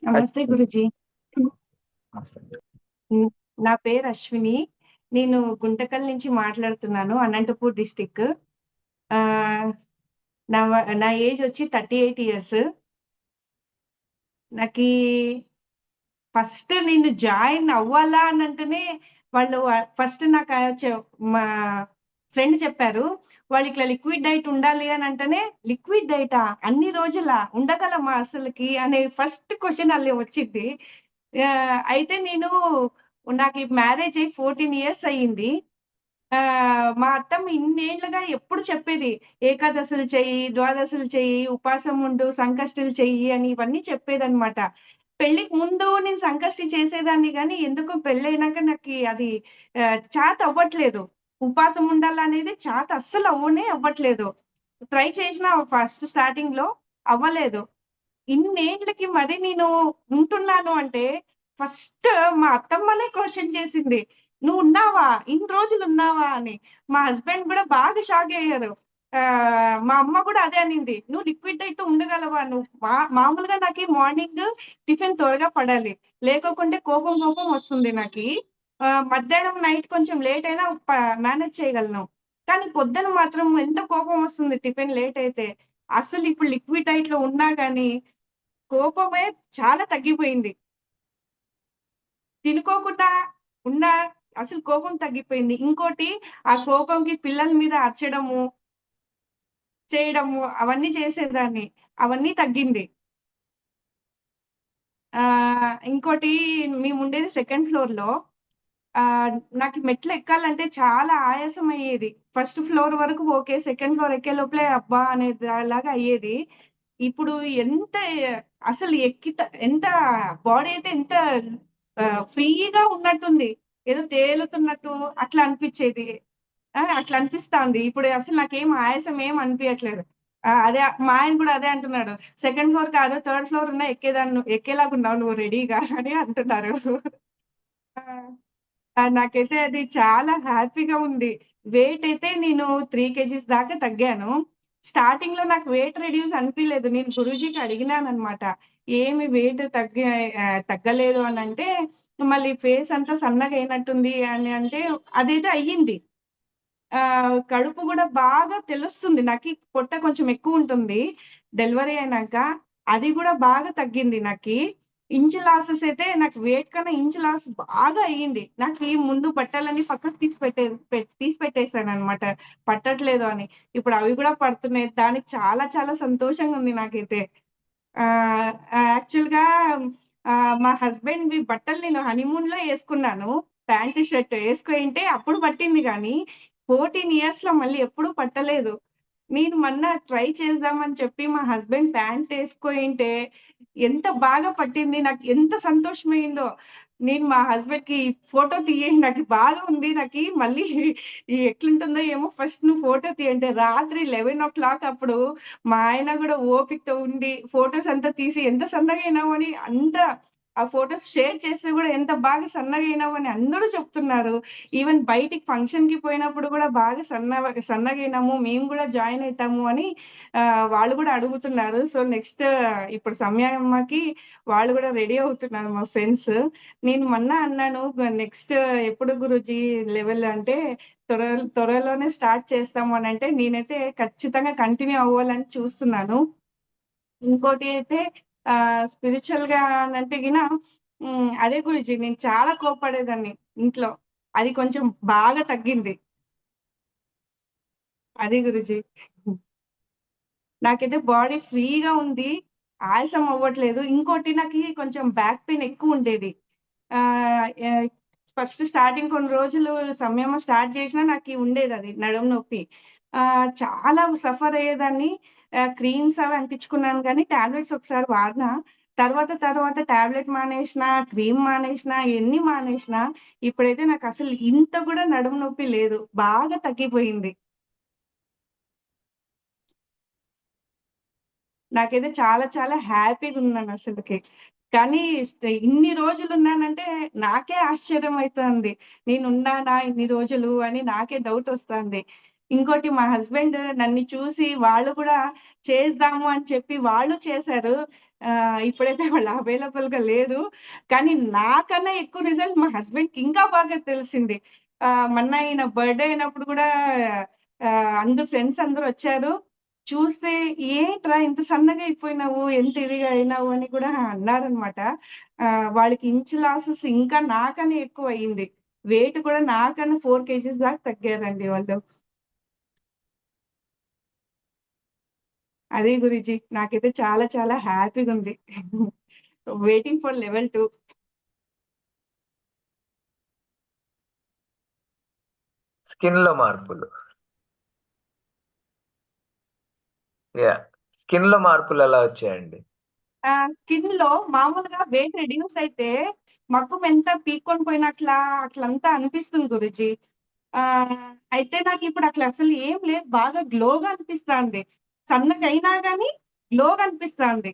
నమస్తే గురుజీ. నమస్తే. హ్మ్. నా పేరు అశ్విని. నేను గుంటకల్ నుంచి మాట్లాడుతున్నాను. అనంతపూర్ డిస్ట్రిక్ట్. ఆహ్, నా ఏజ్ వచ్చి 38 ఇయర్స్. నాకీ ఫస్ట్ నేను జాయిన్ అవ్వాలా అనంటేనే వాళ్ళు ఫస్ట్ నాకు మా ఫ్రెండ్ చెప్పారు. వాళ్ళు ఇట్లా లిక్విడ్ డైట్ ఉండాలి అనంటేనే, లిక్విడ్ డైటా? అన్ని రోజులా? ఉండగలమా అసలకి? అనే ఫస్ట్ క్వెషన్ అల్లే వచ్చిద్ది. అయితే నాకు ఈ మ్యారేజ్ అయ్యి 14 ఇయర్స్ అయ్యింది. మా అత్తమ్మ ఇన్నేళ్లుగా ఎప్పుడు చెప్పేది. ఏకాదశులు చెయ్యి, ద్వాదశులు చెయ్యి, ఉపాసం ఉండు, సంకష్టులు చెయ్యి అని ఇవన్నీ చెప్పేదన్నమాట. పెళ్ళికి ముందు నేను సంకష్టి చేసేదాన్ని గానీ, ఎందుకో పెళ్ళైనాక నాకి అది చాత అవ్వట్లేదు. ఉపాసం ఉండాలనేది చాత అస్సలు అవ్వట్లేదు. ట్రై చేసినా ఫస్ట్ స్టార్టింగ్‌లో అవ్వలేదు. ఇన్నేండ్లకి మరి నేను ఉంటున్నాను అంటే, ఫస్ట్ మా అత్తమ్మనే క్వెషన్ చేసింది. "నువ్వున్నావా? ఇన్ని రోజులున్నావా?" అని. మా హస్బెండ్ గూడా బాగా షాకయ్యారు. మా అమ్మ గూడా అదే అనింది. "నువ్వు లిక్విడ్ అయితే ఉండగలవా? నువ్వు మామూలుగా నాకి మార్నింగ్ టిఫిన్ త్వరగా పడాలి. లేకోకుంటే కోపం కోపం వస్తుంది నాకి. మధ్యాహ్నం, నైట్ కొంచెం లేట్ అయినా మేనేజ్ చేయగలను. కానీ పొద్దున మాత్రం ఎంత కోపం వస్తుంది టిఫిన్ లేట్ అయితే. అసలు ఇప్పుడు లిక్విడ్ డైట్‌లో ఉన్నా గాని కోపమే చాలా తగ్గిపోయింది. తినుకోకుండా ఉన్నా అసలు కోపం తగ్గిపోయింది. ఇంకోటి ఆ కోపంకి పిల్లల మీద అరచడము, చేయడము అవన్నీ చేసేదాన్ని. అవన్నీ తగ్గింది. ఇంకోటి మేముండేది సెకండ్ ఫ్లోర్‌లో. నాకు మెట్లెక్కాలంటే చాలా ఆయాసం అయ్యేది. ఫస్ట్ ఫ్లోర్ వరకు ఓకే. సెకండ్ ఫ్లోర్ ఎక్కే లోపలే అబ్బా! అనేలాగా అయ్యేది. ఇప్పుడు ఎంత అసలు ఎంత బాడీ అయితే ఎంత ఫ్రీగా ఉన్నట్టుంది. ఏదో తేలుతున్నట్టు అట్లా అనిపిచ్చేది. అట్లా అనిపిస్తాంది. ఇప్పుడు అసలు నాకేం ఆయాసం ఏం అనిపియట్లేదు. అదే మా ఆయన గూడా అదే అంటున్నాడు. "సెకండ్ ఫ్లోర్ కాదు థర్డ్ ఫ్లోర్ ఉన్నా ఎక్కేలాగున్నావు నువ్వు రెడీగా" అని అంటున్నారు. ఆ! నాకైతే అది చాలా హ్యాపీగా ఉంది. వెయిట్ అయితే నేను 3 కేజీస్ దాకా తగ్గాను. స్టార్టింగ్‌లో నాకు వెయిట్ రెడ్యూస్ అనిపియలేదు. నేను గురూజీకి అడిగినాననమాట. ఏమి వెయిట్ తగ్గలేదు అనంటే, మళ్ళీ ఫేస్ అంతా సన్నగయినట్టుంది అని అంటే, అదైతే అయ్యింది. కడుపు గూడా బాగా తెలుస్తుంది. నాకి పొట్ట కొంచెం ఎక్కువుంటుంది. డెలివరీ అయినాక. అది గూడా బాగా తగ్గింది నాకి. ఇంచ్ లాసెస్ అయితే నాకు వెయిట్ కన్నా ఇంచ్ లాస్ బాగా అయ్యింది. నాకీ ముందు బట్టలన్నీ పక్కకు తీసి పెట్టేసాననమాట. పట్టట్లేదు అని. ఇప్పుడు అవి గూడా పడుతున్నాయి. దానికి చాలా చాలా సంతోషంగుంది నాకైతే. ఆహ్, యాక్చువల్‌గా మా హస్బెండ్‌వి బట్టలు నేను హనీమూన్‌లో యేసుకున్నాను. ప్యాంట్, షర్ట్ యేసుకొయింటే అప్పుడు పట్టింది గానీ, 14 ఇయర్స్‌లో మళ్ళీ ఎప్పుడూ పట్టలేదు. నేను మొన్న ట్రై చేద్దామని చెప్పి మా హస్బెండ్ ప్యాంట్ యేసుకోయింటే ఎంత బాగా పట్టింది. నాకు ఎంత సంతోషమయిందో. నేను మా హస్బెండ్‌కి ఫోటో తీయి నాకు బాగా ఉంది. మళ్ళీ ఎట్లుంటుందో ఏమో ఫస్ట్ నువ్వు ఫోటో తీయి అంటే రాత్రి 11:00 అప్పుడు మా ఆయన గూడా ఓపికతో ఉండి ఫోటోస్ అంతా తీసి ఎంత సన్నగయినావని ఆ ఫోటోస్ షేర్ చేస్తే గూడా ఎంత బాగా సన్నగయినావని అందరూ చెప్తున్నారు. ఈవెన్ బయటికి ఫంక్షన్‌కి పోయినప్పుడు గూడా బాగా సన్నగయినాము. మేము గూడా జాయిన్ అయితాము అని వాళ్ళు గూడా అడుగుతున్నారు. సో, నెక్స్ట్ ఇప్పుడు సమయమ్మకి వాళ్ళు గూడా రెడీ అవుతున్నారు మా ఫ్రెండ్స్. నేను మొన్న అన్నాను నెక్స్ట్ ఎప్పుడు గురూజీ లెవెల్ అంటే త్వరలోనే స్టార్ట్ చేస్తాము అనంటే, నేనైతే ఖచ్చితంగా కంటిన్యూ అవ్వాలని చూస్తున్నాను. ఇంకోటి అయితే స్పిరిచువల్‌గా అనంటే అదే గురూజీ నేను చాలా కోప్పడేదాన్ని ఇంట్లో. అది కొంచెం బాగా తగ్గింది. అది గురూజీ. నాకైతే బాడీ ఫ్రీగా ఉంది. ఆయాసం అవ్వట్లేదు. ఇంకోటి కొంచెం బ్యాక్ పెయిన్ ఎక్కువుండేది. ఆహ్, ఆహ్, ఫస్ట్ స్టార్టింగ్ కొన్ని రోజులు సంయమం స్టార్ట్ చేసినా ఉండేదది నడుము నొప్పి. చాలా సఫర్ అయ్యేదాన్ని. క్రీమ్స్ అవి అంటించుకున్నాను గానీ, టాబ్లెట్స్ ఒకసారి వాడినా. తర్వాత టాబ్లెట్ మానేసినా, క్రీమ్ మానేసినా, ఎన్ని మానేసినా, ఇప్పుడైతే నాకసలు ఇంత గూడా నడుము నొప్పి లేదు. బాగా తగ్గిపోయింది. నాకైతే చాలా చాలా హ్యాపీగున్నానసలకి. కానీ ఇన్ని రోజులున్నానంటే నాకే ఆశ్చర్యమైతాంది. నేనున్నానా ఇన్ని రోజులు అని నాకే డౌటొస్తాంది. ఇంకోటి మా హస్బెండ్ నన్ను చూసి వాళ్ళు కూడా చేద్దాము అని చెప్పి వాళ్ళు చేశారు. ఇప్పుడైతే వాళ్ళు అవైలబుల్‌గా లేరు. కానీ నాకన్నా ఎక్కువ రిజల్ట్ మా హస్బెండ్‌కి ఇంకా బాగా తెలిసింది. మొన్న ఈయన బర్త్‌డే అయినప్పుడు కూడా అందరూ ఫ్రెండ్స్ అందరూ వచ్చారు. చూస్తే "ఏంట్రా ఇంత సన్నగా అయిపోయినావు, ఎంత ఇదిగా అయినావు" అని కూడా అన్నారనమాట. వాళ్ళకి ఇంచ్ లాసెస్ ఇంకా నాకన్నా ఎక్కువయింది. వెయిట్ కూడా నాకన్నా 4 కేజీస్ దాకా తగ్గారండి వాళ్ళు. అదే గురూజీ. నాకైతే చాలా చాలా హ్యాపీగుంది. Waiting for level 2. స్కిన్‌లో మార్పులు. యాహ్! స్కిన్‌లో మార్పులెలా వచ్చాయండి? స్కిన్‌లో మామూలుగా వెయిట్ రెడ్యూస్ అయితే మక్కుం ఎంత పీక్కొని పోయినట్లా అట్లంతా అనిపిస్తుంది గురూజీ. ఆహ్, అయితే నాకిప్పుడు అట్లా అసలు ఏం లేదు. బాగా గ్లోగా అనిపిస్తాంది. సన్నగయినా గాని గ్లోగా అనిపిస్తాంది.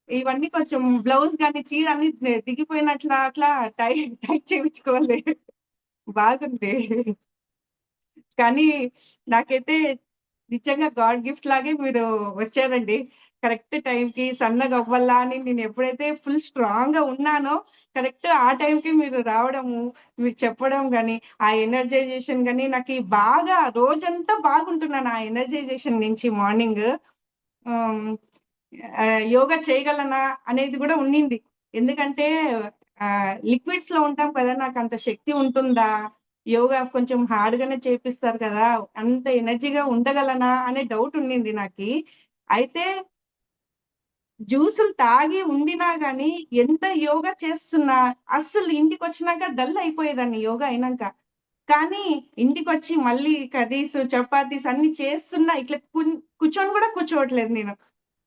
ఇవన్నీ కొంచెం బ్లౌజ్ గాని, చీర అన్ని దిగిపోయినట్లా అట్లా టైట్ చేపించుకోవాలి. బాగుంది. కానీ నాకైతే నిజంగా గాడ్ గిఫ్ట్ లాగే మీరు వచ్చారండి. కరెక్ట్ టైంకి సన్నగవ్వాలా అని నేనెప్పుడైతే ఫుల్ స్ట్రాంగ్‌గా ఉన్నానో, కరెక్ట్ ఆ టైంకి మీరు రావడము, మీరు చెప్పడం గాని, ఆ ఎనర్జైజేషన్ గాని నాకి బాగా రోజంతా బాగుంటున్నాను ఆ ఎనర్జైజేషన్ నుంచి మార్నింగ్. ఆహ్, యోగా చేయగలనా అనేది గూడా ఉన్నింది. ఎందుకంటే లిక్విడ్స్‌లో ఉంటాం కదా! నాకంత శక్తి ఉంటుందా? యోగా కొంచెం హార్డ్‌గానే చేపిస్తారు కదా! అంత ఎనర్జీగా ఉండగలనా అనే డౌట్ ఉండింది నాకి. అయితే జ్యూసులు తాగి ఉండినా గాని ఎంత యోగా చేస్తున్నా అస్సలు ఇంటికొచ్చినాక డల్ అయిపోయేదాన్ని యోగా అయినంక. కానీ ఇంటికొచ్చి మళ్ళీ కర్రీస్, చపాతీస్ అన్ని చేస్తున్నా ఇట్లా కూర్చొని గూడా కూర్చోవట్లేదు నేను.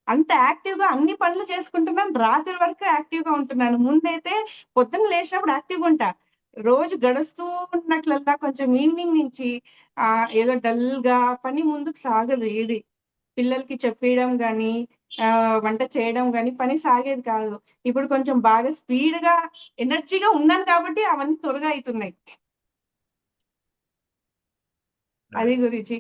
అంత యాక్టివ్‌గా అన్ని పనులు చేసుకుంటున్నాను. రాత్రి వరకు యాక్టివ్‌గా ఉంటున్నాను. ముందైతే పొద్దున్న లేసినప్పుడు యాక్టివ్‌గుంటా. రోజు గడుస్తూ ఉన్నట్లల్లా కొంచెం ఈవినింగ్ నుంచి ఏదో డల్‌గా పని ముందుకు సాగదు ఏది. పిల్లలకి చెప్పియడం గానీ, వంట చేయడం గానీ పని సాగేది కాదు. ఇప్పుడు కొంచెం బాగా స్పీడ్‌గా, ఎనర్జీగా ఉన్నాను కాబట్టి అవన్నీ త్వరగా అయితున్నాయి. అది హ్మ్. గురించి.